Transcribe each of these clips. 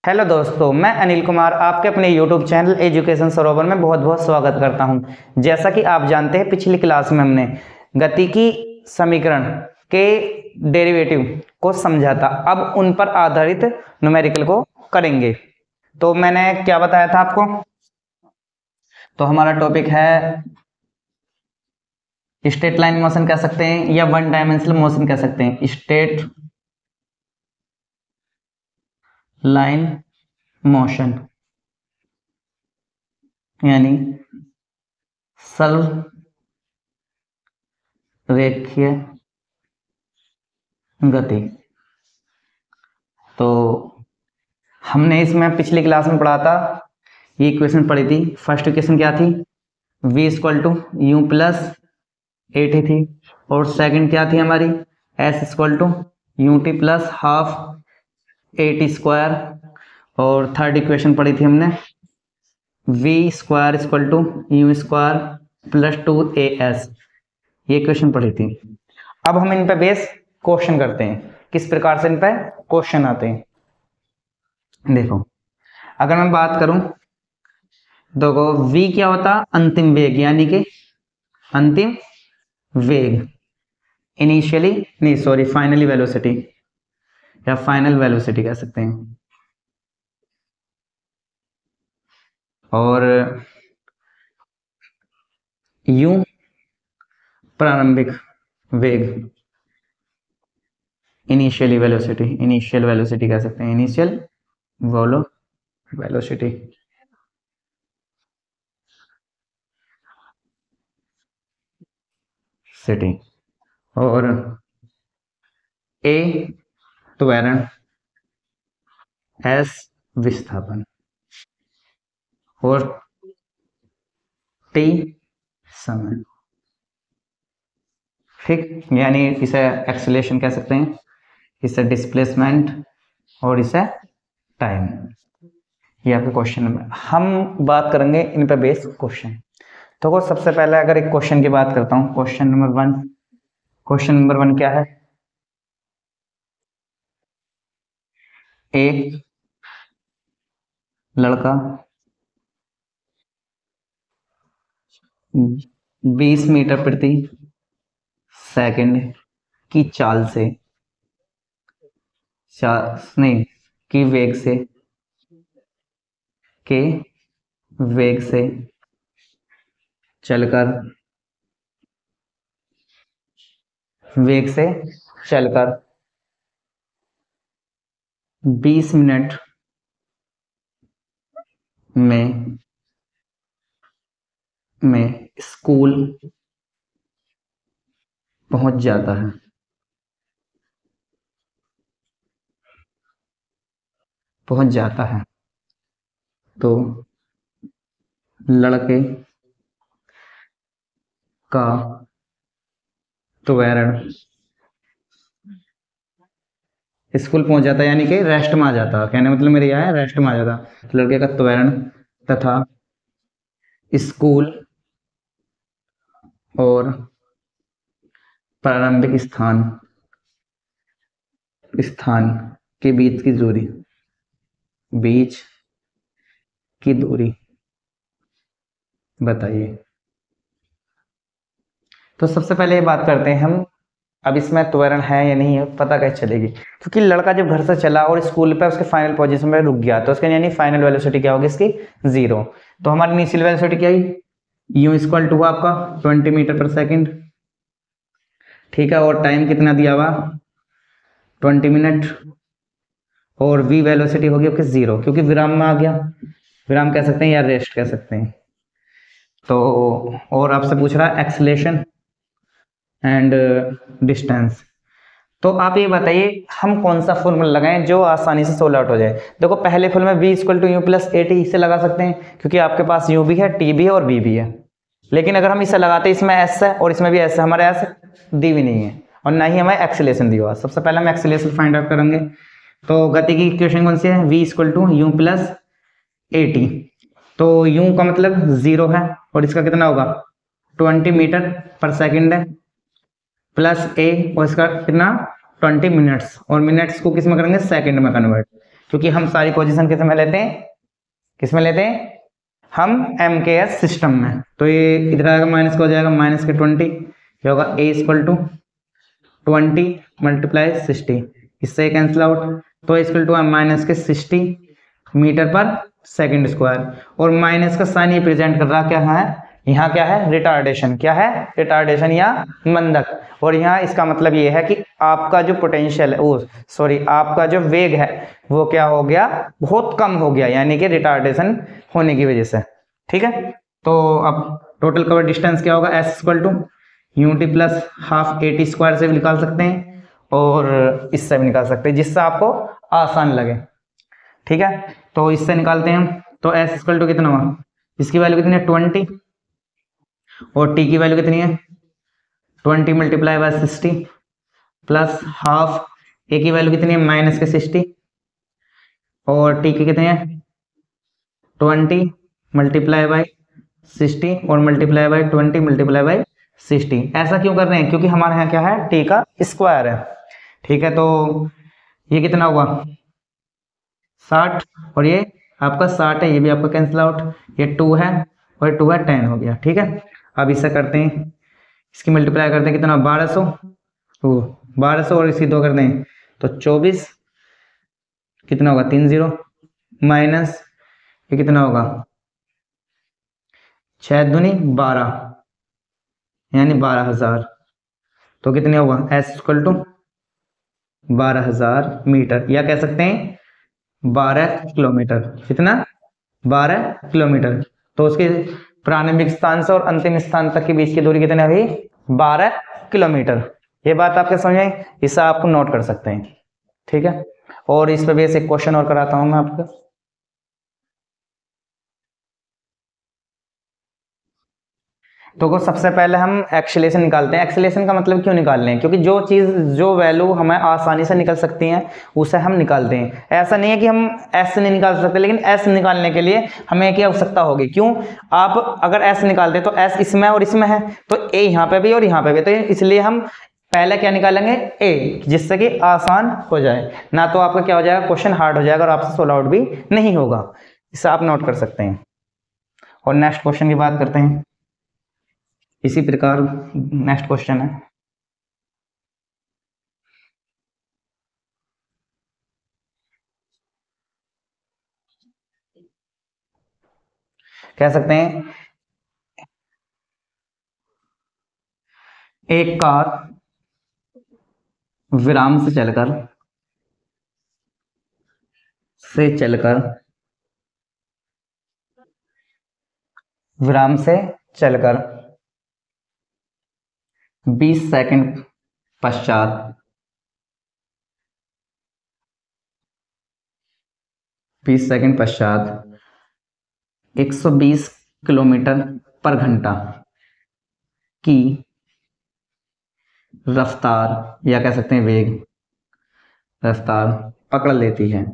Hello दोस्तों, मैं अनिल कुमार आपके अपने YouTube चैनल एजुकेशन सरोवर में बहुत बहुत स्वागत करता हूं। जैसा कि आप जानते हैं, पिछली क्लास में हमने गतिकी समीकरण के डेरिवेटिव को समझा था। अब उन पर आधारित न्यूमेरिकल को करेंगे। तो मैंने क्या बताया था आपको? तो हमारा टॉपिक है स्ट्रेट लाइन मोशन कह सकते हैं या वन डायमेंशनल मोशन कह सकते हैं। स्ट्रेट लाइन मोशन यानी सरल रेखीय गति। तो हमने इसमें पिछली क्लास में पढ़ा था, ये इक्वेशन पढ़ी थी। फर्स्ट इक्वेशन क्या थी? v equal to u plus a t थी। और सेकंड क्या थी हमारी? s equal to u t plus half a t square. और थर्ड इक्वेशन पढ़ी थी हमने v square equal to u square plus two a s. ये इक्वेशन पढ़ी थी। अब हम इन पे बेस क्वेश्चन करते हैं, किस प्रकार से इन पे क्वेश्चन आते हैं। देखो, अगर मैं बात करूं, देखो v क्या होता? अंतिम वेग, यानी कि अंतिम वेग, इनिशियली नहीं सॉरी फाइनली वेलोसिटी या फाइनल वेलोसिटी कह सकते हैं। और u प्रारंभिक वेग, इनिशियल वेलोसिटी कह सकते हैं, इनिशियल वेलोसिटी। और a त्वरण, s विस्थापन और t समय। ठीक, यानी इसे एक्सेलरेशन कह सकते हैं, इसे डिस्प्लेसमेंट और इसे टाइम। ये आपके क्वेश्चन में हम बात करेंगे इन पे बेस क्वेश्चन। तो सबसे पहले अगर एक क्वेश्चन की बात करता हूं, क्वेश्चन नंबर वन क्या है? एक लड़का 20 मीटर प्रति सेकंड की चाल से के वेग से चलकर 20 मिनट में स्कूल पहुंच जाता है। तो लड़के का त्वरण, स्कूल पहुंच जाता यानी कि रेस्ट में आ जाता, कहने मतलब मेरे यहाँ है रेस्ट में आ जाता। तो लड़के का त्वरण तथा स्कूल और प्रारंभिक स्थान के बीच की दूरी बताइए। तो सबसे पहले ये बात करते हैं हम, अब इसमें त्वरण है या नहीं है पता कैसे चलेगी? क्योंकि लड़का जब घर से चला और स्कूल पे उसके फाइनल पोजीशन पे रुक गया, तो उसका यानी फाइनल वेलोसिटी क्या होगी इसकी? 0। तो हमारी इनिशियल वेलोसिटी क्या है? u इक्वल टू आपका 20 मीटर पर सेकंड, ठीक है। और टाइम कितना दिया हुआ? 20 मिनट। और v वेलोसिटी होगी आपकी 0, क्योंकि विराम में आ गया, विराम कह सकते हैं या रेस्ट कह सकते हैं। तो और आपसे पूछ रहा है एक्सेलरेशन एंड डिस्टेंस। तो आप ये बताइए हम कौन सा फॉर्मूला लगाएं जो आसानी से सोल्व आउट हो जाए। देखो, पहले फॉर्मूला में v equal to u plus a t इसे लगा सकते हैं, क्योंकि आपके पास u भी है, t भी है और v भी है। लेकिन अगर हम इसे लगाते, इसमें s है और इसमें भी s है, हमारे s दी भी नहीं है और ना ही हमें एक्सेलरेशन दिया हुआ। सबसे पहले हम एक्सेलरेशन फाइंड आउट करेंगे। तो गति की इक्वेशन कौन सी है? v equal to u plus a t. तो u का मतलब 0 है और इसका कितना होगा? 20 मीटर पर सेकंड है, प्लस a और इसका कितना? 20 मिनट्स। और मिनट्स को किस में करेंगे? सेकंड में कन्वर्ट। क्योंकि हम सारी पोजीशन किस में लेते हैं, किस में लेते हैं, हम MKS सिस्टम में। तो ये इधर आएगा माइनस का हो जाएगा माइनस के 20, ये होगा A इक्वल टू 20 मल्टीप्लाई 60, इससे कैंसिल आउट, तो इक्वल टू माइनस के 60 मीटर पर सेकंड स्क्वायर, और माइनस का साइन ये प्रेजेंट कर रहा क्या है, यहाँ क्या है, रिटार्डेशन, क्या है, रिटार्डेशन या मंदक, और यहाँ इसका मतलब ये है कि आपका जो पोटेंशियल है, ओ सॉरी, आपका जो वेग है वो क्या हो गया, बहुत कम हो गया, यानी कि रिटार्डेशन होने की वजह से। ठीक है, तो अब टोटल कवर डिस्टेंस क्या होगा, S equal to u t plus half AT square से भी निकाल सकते हैं और इससे भी निकाल सकते हैं, जिससे आपको आसान लगे। ठीक है, तो इससे निकालते हैं हम, तो S इक्वल टू कितना हुआ, इसकी वैल्यू कितनी है 20, और T की वैल्यू कितनी है 20 multiply by 60 plus half, A की वैल्यू कितनी है माइनस के 60, और T की कितनी है 20 मल्टीप्लाई बाय 60 और मल्टीप्लाई बाय 20 मल्टीप्लाई बाय 60। ऐसा क्यों कर रहे हैं, क्योंकि हमारे यहाँ क्या है, T का स्क्वायर है। ठीक है, तो ये कितना हुआ 60, और ये आपका 60 है, ये भी आपका कैंसिल आउट, ये 2 है और 2 है 10 हो गया। ठीक है, अब इसे करते हैं, इसकी मल्टीप्लाई करते हैं, कितना 1200, तो 1200 और इसकी 2 कर दें तो 24, कितना होगा 30 माइनस ये कितना होगा 6 दूनी 12, यानी 12,000, तो कितने होगा S इक्वल टू 12,000 मीटर, या कह सकते हैं 12 किलोमीटर, कितना 12 किलोमीटर। तो उसके प्रारंभिक स्थान से और अंतिम स्थान तक के बीच की दूरी कितनी हुई 12 किलोमीटर। ये बात आपके समझ आई, इसे आप नोट कर सकते हैं। ठीक है, और इस पे बेस एक क्वेश्चन और कराता हूं मैं आपको। तो सबसे पहले हम एक्सेलेरेशन निकालते हैं। एक्सेलेरेशन का मतलब क्यों निकाल रहे हैं, क्योंकि जो चीज़ जो वैल्यू हमें आसानी से निकल सकती हैं उसे हम निकालते हैं। ऐसा नहीं है कि हम S से नहीं निकाल सकते, लेकिन S निकालने के लिए हमें क्या आवश्यकता होगी, क्यों, आप अगर S निकालते तो S इसमें और इसमें है, तो A यहाँ पे भी और यहाँ पे भी, तो इसलिए हम पहले क्या निकालेंगे A, जिससे कि आसान हो जाए, ना तो आपका क्या हो जाएगा क्वेश्चन हार्ड हो जाएगा और आपसे सोल्व आउट भी नहीं होगा। इसे आप नोट कर सकते हैं। और नेक्स्ट क्वेश्चन की बात करते हैं। इसी प्रकार नेक्स्ट क्वेश्चन है, कह सकते हैं एक कार विराम से चलकर विराम से चलकर 20 सेकंड पश्चात 120 किलोमीटर पर घंटा की रफ्तार, या कह सकते हैं वेग, रफ्तार पकड़ लेती है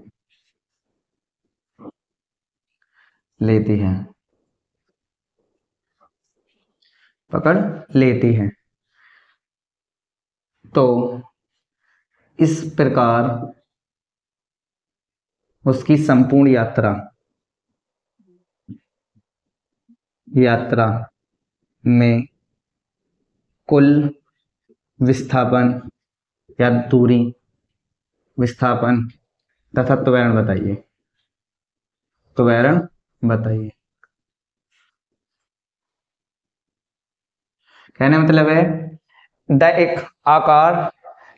पकड़ लेती है, तो इस प्रकार उसकी संपूर्ण यात्रा में कुल विस्थापन या दूरी, विस्थापन तथा त्वरण बताइए। कहने मतलब है एक आकार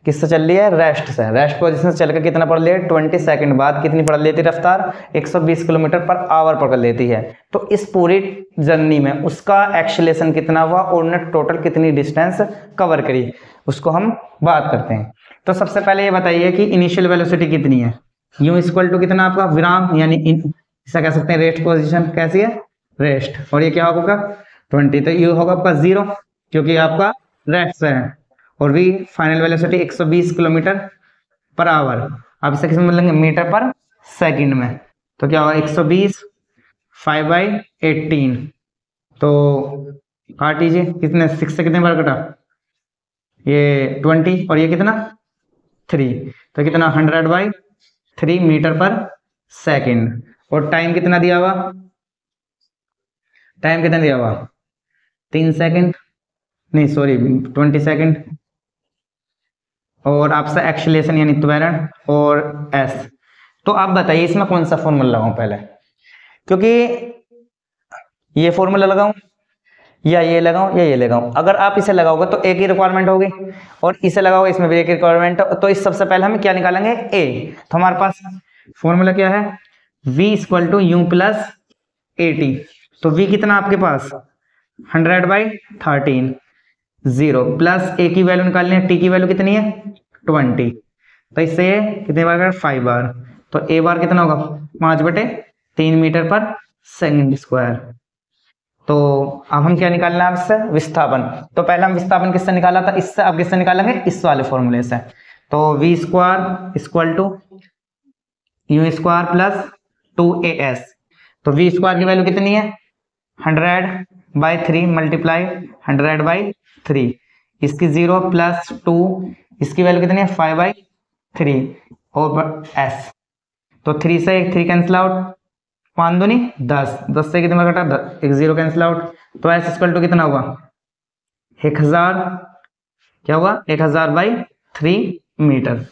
किससे चल रही है, रेस्ट से, रेस्ट पोजीशन से चलकर कितना पकड़ लिया 20 सेकंड बाद कितनी पकड़ लेती है रफ्तार 120 किलोमीटर पर आवर पकड़ लेती है। तो इस पूरी जर्नी में उसका एक्सेलेरेशन कितना हुआ और उन्होंने टोटल कितनी डिस्टेंस कवर करी, उसको हम बात करते हैं। तो सबसे पहले ये बताइए कि इनिशियल वेलोसिटी कितनी है, U इक्वल टू कितना आपका विराम, यानी ऐसा कह सकते हैं रेस्ट पोजीशन कैसी है रेस्ट, और ये क्या होगा 20, तो U होगा आपका 0 क्योंकि आपका रेस्ट से है, और V final velocity 120 kilometre per hour. आप इसे किस में बदलेंगे मीटर पर सेकंड में, तो क्या होगा 120 5/18, तो काट लीजिए कितने 6 से कितने बार कटा, ये 20 और ये कितना 3, तो कितना 100/6 3 मीटर पर सेकेंड। और टाइम कितना दिया हुआ, टाइम कितना दिया हुआ, 3 सेकेंड, नहीं सॉरी 20 सेकेंड। और आपसे एक्सीलरेशन यानी त्वरण और एस। तो आप बताइए इसमें कौन सा फॉर्मूला लगाऊं पहले, क्योंकि ये फॉर्मूला लगाऊं या ये लगाऊं या ये लगाऊं। अगर आप इसे लगाओगे तो एक ही रिक्वायरमेंट होगी, और इसे लगाओगे इसमें भी एक रिक्वायरमेंट। तो इस सबसे पहले हम क्या निकालेंगे, ए। तो हमारे पास फॉर्मूला क्या है, v equal to u plus a t. तो v कितना आपके पास 100/13, 0 प्लस ए की वैल्यू निकालनी है, टी की वैल्यू कितनी है 20। तो इससे कितने बार 5 बार। तो ए बार कितना होगा 5/3 मीटर पर सेकंड स्क्वायर। तो अब हम क्या निकालना है आपसे, विस्थापन। तो पहले हम विस्थापन किससे निकाला था, इससे। अब किससे निकालेंगे, इस वाले फॉर्मूले से। तो v square equal to u square plus 2as। तो v स्क्वायर की वैल्यू कितनी है 100/3 मल्टीप्लाई 100/3, इसकी 0 प्लस 2, इसकी वैल्यू कितनी है 5/3 और s। तो 3 से 3 कैंसिल आउट, 5 दूनी 10, 10 से कितना घटा 10, एक 0 कैंसिल आउट। तो s इक्वल टू कितना होगा 1000, क्या होगा 1000/3 मीटर।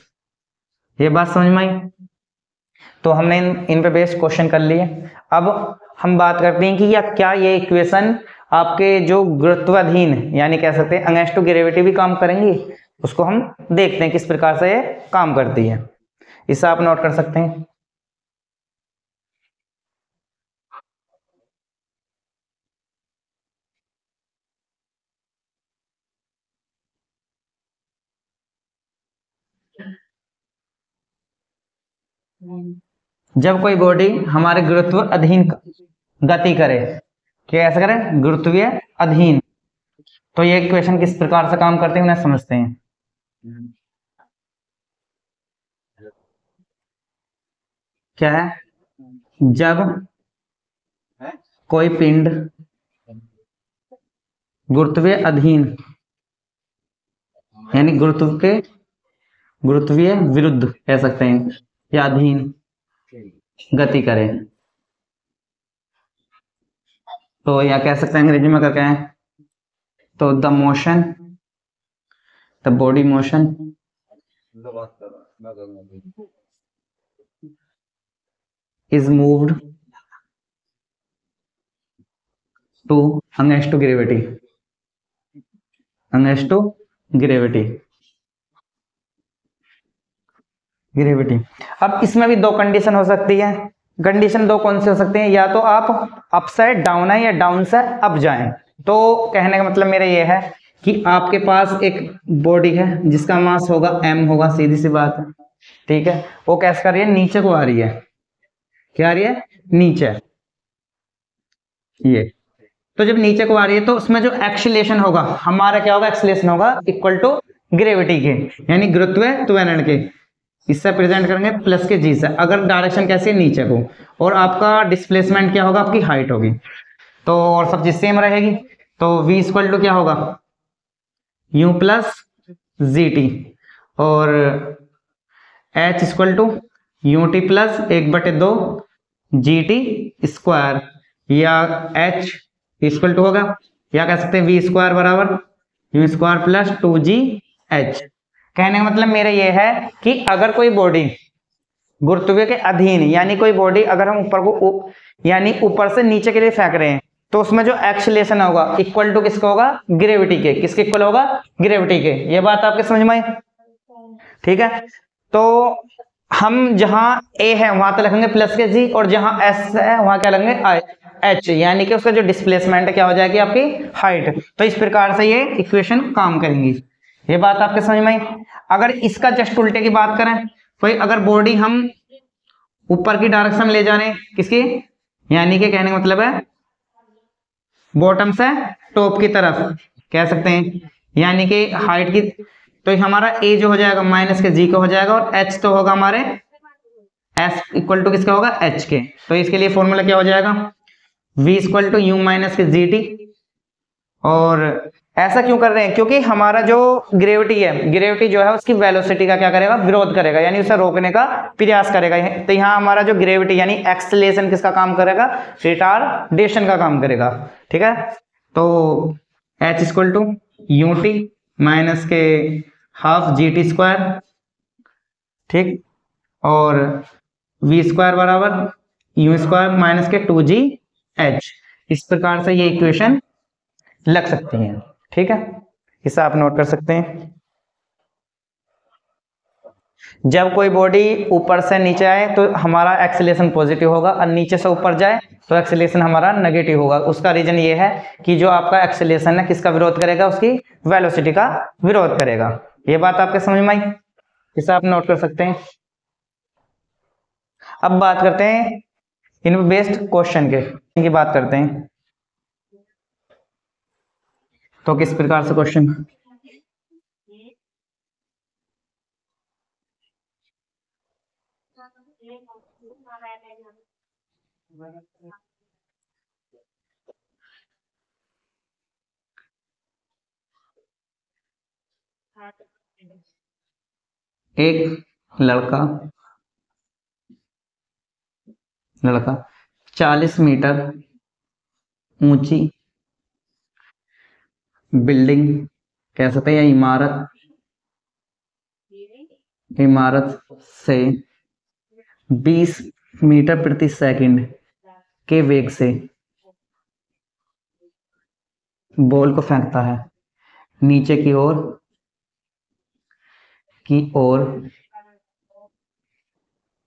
ये बात समझ में आई। तो हमने इन पे बेस्ड क्वेश्चन कर लिए। अब हम बात करते हैं कि क्या ये इक्वेशन आपके जो गुरुत्वाधीन यानी कह सकते हैं अगेंस्ट टू ग्रेविटी भी काम करेंगी, उसको हम देखते हैं किस प्रकार से ये काम करती है। इसे आप नोट कर सकते हैं। जब कोई बॉडी हमारे गुरुत्व अधीन गति करे, कैसे करे, गुरुत्वीय अधीन। तो ये इक्वेशन किस प्रकार से काम करते हैं उन्हें समझते हैं। क्या है, जब कोई पिंड गुरुत्वीय अधीन यानी गुरुत्वीय विरुद्ध कह सकते हैं या अधीन गति करे, तो या कह सकते हैं अंग्रेजी में क्या कहें, तो the motion, the body motion is moved to against to gravity, against to gravity। अब इसमें भी दो कंडीशन हो सकती है। कंडीशन दो कौन सी हो सकती है, या तो आप अप से डाउन है या डाउन से अप जाएं। तो कहने का मतलब मेरा ये है कि आपके पास एक बॉडी है जिसका मास होगा m होगा, सीधी सी बात है, ठीक है। वो कैसे कर रही है, नीचे को आ रही है, क्या आ रही है नीचे, ये। तो जब नीचे को आ रही है तो उसमें जो एक्सीलरेशन होगा हमारा क्या होगा, एक्सीलरेशन होगा इक्वल टू ग्रेविटी के यानी गुरुत्वीय त्वरण के। इससे प्रेजेंट करेंगे प्लस के जी से, अगर डायरेक्शन कैसी है नीचे को, और आपका डिस्प्लेसमेंट क्या होगा, आपकी हाइट होगी। तो और सब चीज सेम रहेगी। तो v इक्वल टू क्या होगा u प्लस जी टी, और h equal to u t plus 1/2 g t square, या h इक्वल टू होगा, या कह सकते हैं v स्क्वायर बराबर यू स्क्वायर प्लस 2gh। कहने का मतलब मेरा यह है कि अगर कोई बॉडी गुरुत्वीय के अधीन यानी कोई बॉडी अगर हम ऊपर को यानी ऊपर से नीचे के लिए फेंक रहे हैं, तो उसमें जो एक्सीलरेशन होगा इक्वल टू किसका होगा, ग्रेविटी के। किसके इक्वल होगा, ग्रेविटी के। ये बात आपके समझ में आई, ठीक है। तो हम जहां a है वहां तो लिखेंगे प्लस के जी, और जहां s है वहां क्या लिखेंगे h, यानी कि उसका जो डिस्प्लेसमेंट है क्या हो जाएगी, आपकी हाइट। तो इस प्रकार से ये इक्वेशन काम करेंगी। ये बात आपके समझ में आई। अगर इसका जस्ट उल्टे की बात करें, कोई अगर बॉडी हम ऊपर की डायरेक्शन में ले जा रहे हैं, किसकी, यानी कि कहने का मतलब है बॉटम से टॉप की तरफ कह सकते हैं, यानी कि हाइट की। तो हमारा a जो हो जाएगा माइनस के g का हो जाएगा, और h तो होगा हमारे s इक्वल टू किसका होगा, h के। तो इसके लिए फॉर्मूला क्या हो जाएगा, v equal to u minus के जी टी, और ऐसा क्यों कर रहे हैं? क्योंकि हमारा जो ग्रेविटी है, ग्रेविटी जो है उसकी वेलोसिटी का क्या करेगा? विरोध करेगा, यानी उसे रोकने का प्रयास करेगा। तो यहाँ हमारा जो ग्रेविटी यानी एक्सेलरेशन किसका काम करेगा? रिटार्डेशन का काम करेगा। ठीक है, तो H equal to u t minus के हाफ जी टी स्क्वायर, ठीक, और वी स्क्वायर बराबर यू स्क्वायर माइनस के 2g h। इस प्रकार से ये इक्वेशन लग सकती है। ठीक है, इसे आप नोट कर सकते हैं। जब कोई बॉडी ऊपर से नीचे आए तो हमारा एक्सेलरेशन पॉजिटिव होगा, और नीचे से ऊपर जाए तो एक्सेलरेशन हमारा नेगेटिव होगा। उसका रीजन ये है कि जो आपका एक्सेलरेशन है किसका विरोध करेगा? उसकी वेलोसिटी का विरोध करेगा। ये बात आपके समझ में आई? इसे आप नोट कर सकते हैं। अब बात करते हैं इन बेस्ड क्वेश्चन की बात करते हैं। तो किस प्रकार से क्वेश्चन? एक लड़का 40 मीटर ऊंची बिल्डिंग कह सकते हैं या इमारत से 20 मीटर प्रति सेकंड के वेग से बॉल को फेंकता है नीचे की ओर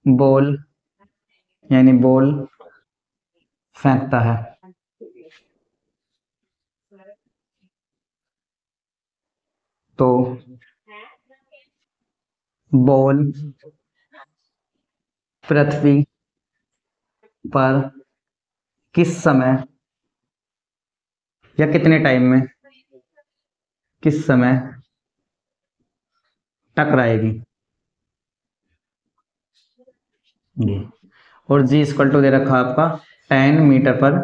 बॉल फेंकता है, तो बॉल पृथ्वी पर किस समय या कितने टाइम में किस समय टकराएगी? ये और जी इक्वल टू दे रखा आपका 10 मीटर पर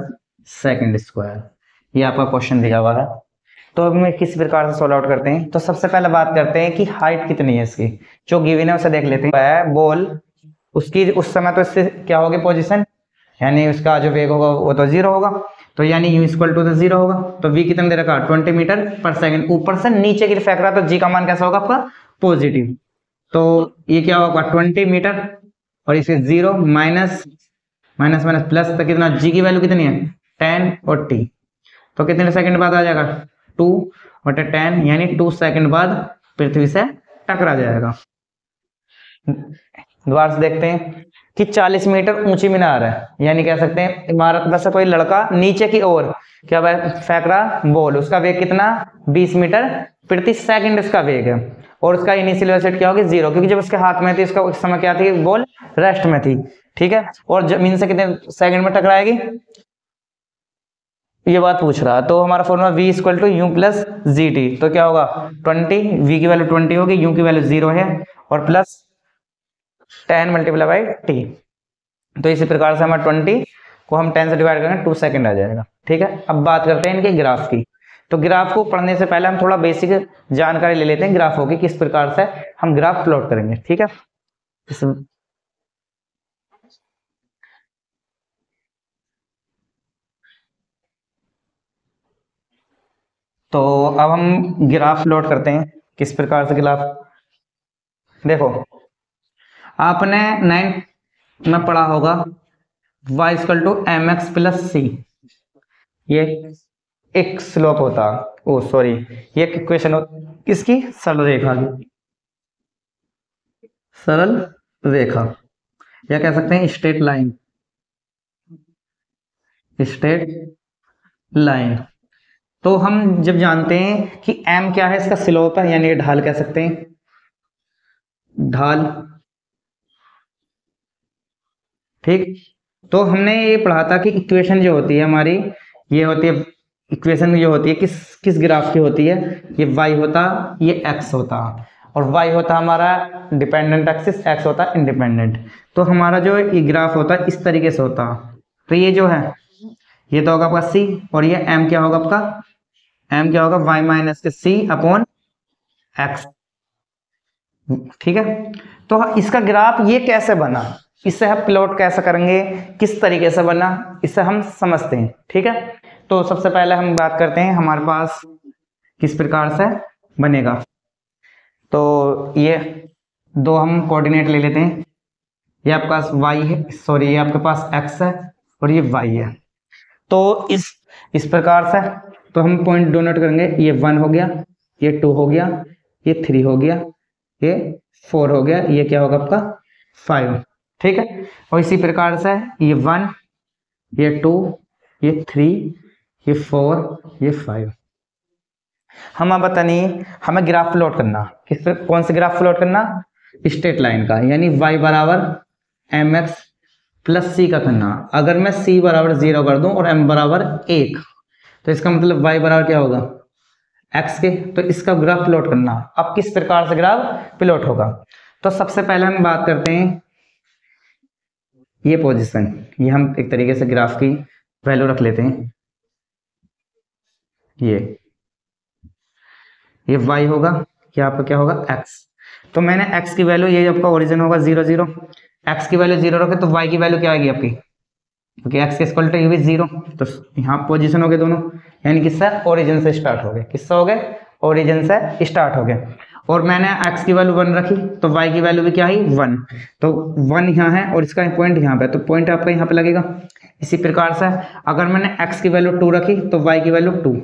सेकंड स्क्वायर। ये आपका क्वेश्चन दिया हुआ है। तो अब मैं किस प्रकार से सॉल्व आउट करते हैं? तो सबसे पहले बात करते हैं कि हाइट कितनी है इसकी, जो गिवन है उसे देख लेते हैं। बॉल उसकी उस समय तो इससे क्या होगी पोजीशन, यानी उसका जो वेग होगा वो तो 0 होगा, तो यानी u इक्वल टू 0 होगा। तो v कितना दे रखा? 20 मीटर पर सेकंड, ऊपर से नीचे की फेंक रहा, तो g का मान कैसा होगा आपका? पॉजिटिव। तो ये क्या होगा? 20 मीटर और इसे 0 माइनस प्लस, तो कितना g की वैल्यू कितनी है? 10 और t, तो कितने सेकंड बाद आ जाएगा? 2/10, यानी 2 सेकंड बाद पृथ्वी से टकरा जाएगा। दोबारा से देखते हैं कि 40 मीटर ऊंची मीनार है, यानी कह सकते हैं इमारत में से कोई लड़का नीचे की ओर क्या फेंक रहा बॉल, उसका वेग कितना? 20 मीटर प्रति सेकंड इसका वेग है, और उसका इनिशियल वेलोसिटी क्या होगी? 0, क्योंकि जब उसके हाथ में थी उसका उस समय क्या थी? बॉल रेस्ट में थी। ठीक है, और जमीन से कितने सेकंड में टकराएगी ये बात पूछ रहा है। तो हमारा formula v equal to u plus g t, तो क्या होगा? 20, v की वैल्यू 20 होगी, u की वैल्यू 0 है, और प्लस 10 मल्टीप्लाई बाई टी। तो इसी प्रकार से हमारा 20 को हम 10 से डिवाइड करेंगे 2 सेकंड आ जाएगा। ठीक है, अब बात करते हैं इनके ग्राफ की। तो ग्राफ को पढ़ने से पहले हम थोड़ा बेसिक जानकारी ले लेते हैं ग्राफों की, किस प्रकार से हम ग्राफ प्लॉट करेंगे। ठीक है, तो अब हम ग्राफ प्लॉट करते हैं। किस प्रकार से ग्राफ? देखो, आपने 9 में पढ़ा होगा y equal to m x plus c, ये एक स्लोप होता, ओ सॉरी, ये इक्वेशन किसकी? सरल रेखा या कह सकते हैं स्ट्रेट लाइन। तो हम जब जानते हैं कि m क्या है? इसका स्लोप है, यानी ढाल कह सकते हैं, ढाल। ठीक, तो हमने ये पढ़ा था कि इक्वेशन जो होती है हमारी, ये होती है इक्वेशन जो होती है किस ग्राफ की होती है? ये y होता, ये x होता, और y होता हमारा डिपेंडेंट एक्सिस, x होता इंडिपेंडेंट। तो हमारा जो ये ग्राफ होता है इस तरीके से होता। तो ये जो है ये तो होगा आपका c, और ये m क्या होगा आपका? m क्या होगा y माइनस के c अपॉन x। ठीक है, तो इसका ग्राफ ये कैसे बना, इससे हम प्लॉट कैसे करेंगे, किस तरीके से बना, इससे हम समझते हैं। ठीक है, तो सबसे पहले हम बात करते हैं हमारे पास किस प्रकार से बनेगा। तो ये दो हम कोऑर्डिनेट ले लेते हैं, ये आपके पास y है, सॉरी ये आपके पास x है और ये y है। तो इस प्रकार से तो हम पॉइंट डोनेट करेंगे, ये 1 हो गया, ये 2 हो गया, ये 3 हो गया, ये 4 हो गया, ये क्या होगा आपका 5। ठीक है, और इसी प्रकार से ये 1, ये 2, ये 3, ये 4, ये 5। हम अब पता नहीं हमें ग्राफ प्लॉट करना, किस पर, कौन से ग्राफ प्लॉट करना, स्ट्रेट लाइन का, यानी y बराबर mx प्लस c का करना। अगर मैं c बराबर 0 कर दूं और m बराबर 1, तो इसका मतलब y बराबर क्या होगा x के, तो इसका ग्राफ प्लॉट करना। अब किस प्रकार से ग्राफ प्लॉट होगा, तो सबसे पहले हम बात करते हैं ये पोजीशन, ये हम एक तरीके से ग्राफ की वैल्यू रख लेते हैं, ये y होगा, ये आपका क्या होगा x। तो मैंने x की वैल्यू, ये आपका ओरिजिन होगा 0 0, x की वैल्यू 0 रखे तो y की वैल्यू क्या आएगी आपकी, क्योंकि x इक्वल टू ये भी 0, तो यहाँ पोजीशन हो गए दोनों, यानी किससे ओरिजिन से स्टार्ट हो गए, किससे हो गए ओरिजिन से स्टार्ट हो गए। और मैंने x की वैल्यू 1 रखी तो y की वैल्यू भी क्या आई 1, तो 1 यहाँ है और इसका पॉइंट यहाँ पे, तो पॉइंट आपका यहाँ पे लगेगा। इसी प्रकार से अगर मैंने x की वैल्यू 2 रखी तो y की वैल्यू 2,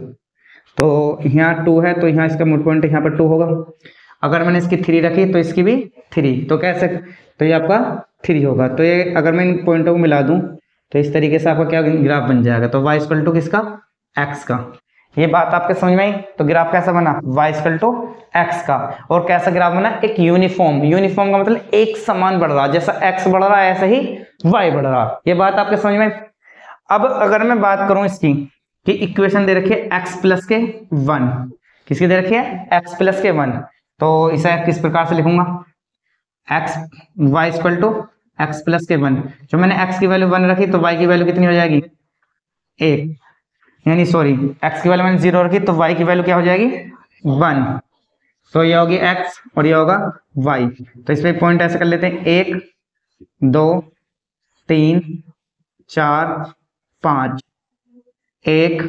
तो यहाँ 2 है तो यहाँ इसका मिड पॉइंट यहाँ पर 2 होगा। अगर मैंने इसकी 3 रखी तो इसकी भी 3, तो कैसे, तो ये आपका 3 होगा। तो ये अगर मैं इन पॉइंटों को मिला दूं तो इस तरीके से आपका क्या ग्राफ बन जाएगा, तो y इक्वल टू किसका x का। ये बात आपके समझ में आई, तो ग्राफ कैसा बना y इक्वल टू x का। और कैसा ग्राफ बना, एक यूनिफॉर्म, यूनिफॉर्म का मतलब एक समान बढ़ रहा, जैसा x बढ़ रहा है ऐसे ही y बढ़ रहा। ये बात आपके समझ में। अब अगर मैं बात करूं इसकी कि इक्वेशन दे रखी है x प्लस के 1, किसकी दे रखी है x प्लस के 1, तो इसे किस प्रकार से लिखूंगा, x y equal to x plus के 1। जो मैंने x की वैल्यू 1 रखी तो y की वैल्यू कितनी हो जाएगी 1, यानी सॉरी x की वैल्यू मैंने 0 रखी तो y की वैल्यू क्या हो जाएगी 1, तो ये होगी x और ये होगा y। तो इस पे पॉइंट ऐसे कर लेते हैं 1 2 3 4 5, 1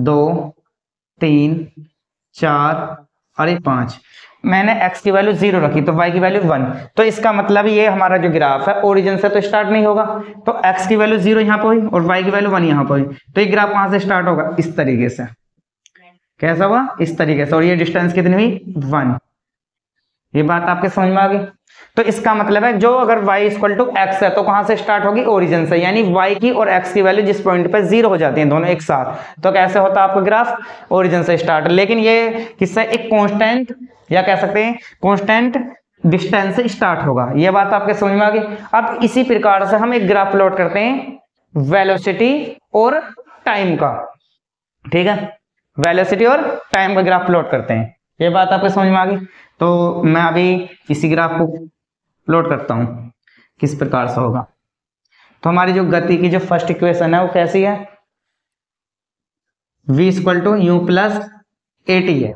2 3 4 और 5। मैंने x की वैल्यू 0 रखी तो y की वैल्यू 1, तो इसका मतलब ये हमारा जो ग्राफ है ओरिजिन से तो स्टार्ट नहीं होगा, तो x की वैल्यू 0 यहाँ पर हुई और y की वैल्यू 1 यहाँ पर हुई, तो ये ग्राफ कहां से स्टार्ट होगा, इस तरीके से। कैसा हुआ, इस तरीके से, और ये डिस्टेंस कितनी हुई 1। ये बात आपके समझ में आ गई। तो इसका मतलब है जो अगर y इक्वल टू x है तो कहां से स्टार्ट होगी ओरिजिन से, यानी y की और x की वैल्यू जिस पॉइंट पे 0 हो जाती है दोनों एक साथ, तो कैसे होता है आपका ग्राफ ओरिजिन से स्टार्ट। लेकिन ये किससे, एक कांस्टेंट या कह सकते हैं कांस्टेंट डिस्टेंस से स्टार्ट होगा। ये बात आपके समझ में आ गई। अब इसी प्रकार से हम एक ग्राफ प्लॉट करते हैं वेलोसिटी और टाइम का, ठीक है, वेलोसिटी और टाइम का ग्राफ प्लॉट करते हैं। ये बात आपको समझ में आ गई। तो मैं अभी इसी ग्राफ को प्लॉट करता हूं किस प्रकार से होगा। तो हमारी जो गति की जो फर्स्ट इक्वेशन है वो कैसी है, v equal to u plus a t है,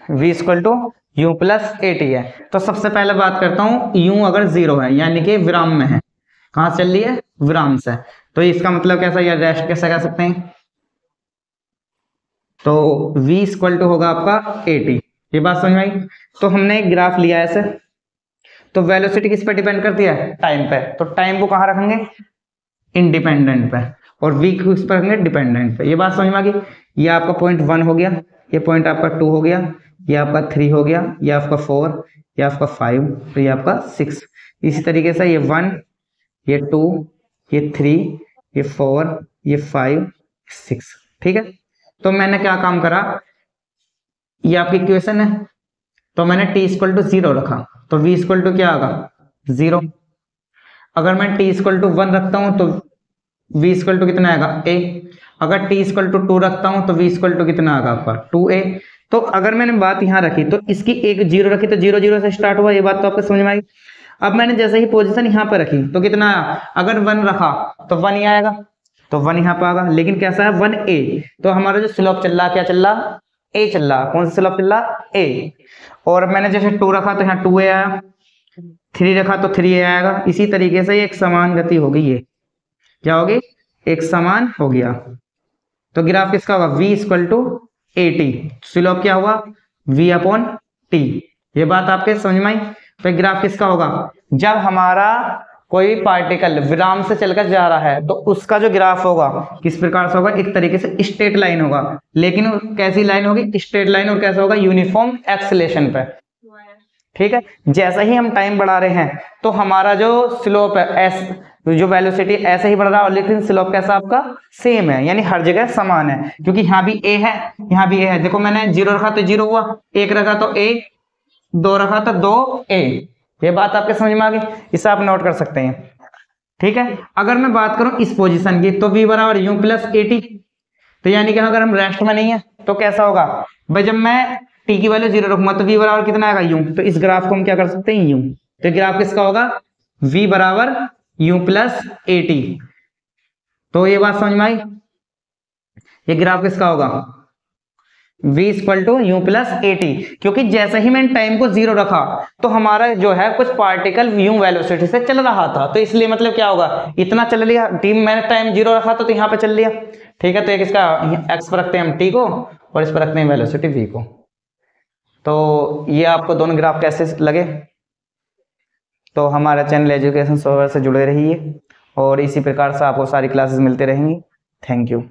v equal to u plus a t है। तो सबसे पहले बात करता हूं u अगर 0 है यानी कि विराम में है, कहां से चल रही है विराम से, तो इसका मतलब कैसा, या रेस्ट कैसा कह सकते हैं, तो v इक्वल टू होगा आपका ए टी। ये बात समझ में आई। तो हमने एक ग्राफ लिया ऐसे, तो वेलोसिटी किस पे डिपेंड करती है टाइम पे, तो टाइम को कहां रखेंगे इंडिपेंडेंट पे, और v को किस पर रखेंगे डिपेंडेंट पे। ये बात समझ में आ गई। ये आपका पॉइंट 1 हो गया, ये पॉइंट आपका 2 हो गया, ये आपका 3 हो गया, ये आपका 4, ये आपका 5, तो ये आपका 6। इसी तरीके से ये 1, ये 2, ये 3, ये 4, ये 5, 6, ठीक है। तो मैंने क्या काम करा, ये आपकी इक्वेशन है, तो मैंने t इक्वल टू 0 रखा, तो v इक्वल टू क्या आगा 0। अगर मैं t इक्वल टू 1 रखता हूं तो v इक्वल टू कितना आएगा a। अगर t इक्वल टू 2 रखता हूं तो v इक्वल टू कितना आएगा आपका 2a। तो अगर मैंने बात यहां रखी तो इसकी एक 0 रखी तो 0 0 से स्टार्ट हुआ, ये बात तो आपको समझ में आई। अब मैंने जैसे ही पोजीशन यहां पर रखी तो कितना आया, अगर 1 रखा तो 1 ही आएगा, तो 1 यहाँ पे आगा, लेकिन कैसा है 1a, तो हमारा जो स्लोप चल रहा क्या चल रहा, a चल रहा, कौन सा स्लोप चल रहा, a। और मैंने जैसे 2 रखा तो यहाँ 2a आया, 3 रखा तो 3a आएगा। इसी तरीके से एक समान गति होगी, ये क्या होगी, एक समान हो गया। तो ग्राफ किसका होगा, v equal to a t, slope क्या हुआ v अपॉन टी। ये बात आपके समझ में आई। तो ग्राफ किसका होगा, जब हमारा कोई पार्टिकल विराम से चलकर जा रहा है तो उसका जो ग्राफ होगा किस प्रकार से होगा, एक तरीके से स्ट्रेट लाइन होगा, लेकिन कैसी लाइन होगी, स्ट्रेट लाइन, और कैसा होगा, यूनिफॉर्म एक्सेलेरेशन पे। ठीक है, जैसा ही हम टाइम बढ़ा रहे हैं तो हमारा जो स्लोप है एस, जो वेलोसिटी ऐसे ही बढ़ रहा है, और लेकिन स्लोप कैसा आपका सेम है, यानी हर जगह समान है, क्योंकि यहाँ भी ए है, यहाँ भी ए है। देखो मैंने 0 रखा तो 0 हुआ, 1 रखा तो ए, 2 रखा तो 2a। ये बात आपके समझ में आ गई, इसे आप नोट कर सकते हैं। ठीक है, अगर मैं बात करूं इस पोजीशन की, तो v बराबर u प्लस ए टी, तो यानी कि अगर हम रेस्ट में नहीं है तो कैसा होगा भाई, जब मैं t की वैल्यू 0 रखूंगा तो v बराबर कितना आएगा, u। तो इस ग्राफ को हम क्या कर सकते हैं, u। तो ग्राफ किसका होगा, v बराबर u प्लस ए टी। तो ये बात समझ में आई, ये ग्राफ किसका होगा, v equal to u plus a t, क्योंकि जैसे ही मैंने टाइम को 0 रखा तो हमारा जो है कुछ पार्टिकल v वेलोसिटी से चल रहा था, तो इसलिए मतलब क्या होगा, इतना चल लिया, टीम मैंने टाइम 0 रखा था तो यहाँ पे चल लिया। ठीक है, तो एक इसका x पर रखते हैं हम t को, और इस पर रखते हैं वेलोसिटी v को। तो ये आपको दोनों ग्राफ कैसे लगे। तो हमारा चैनल एजुकेशन सोल्वर से जुड़े रहिए, और इसी प्रकार से आपको सारी क्लासेस मिलते रहेंगी। Thank you.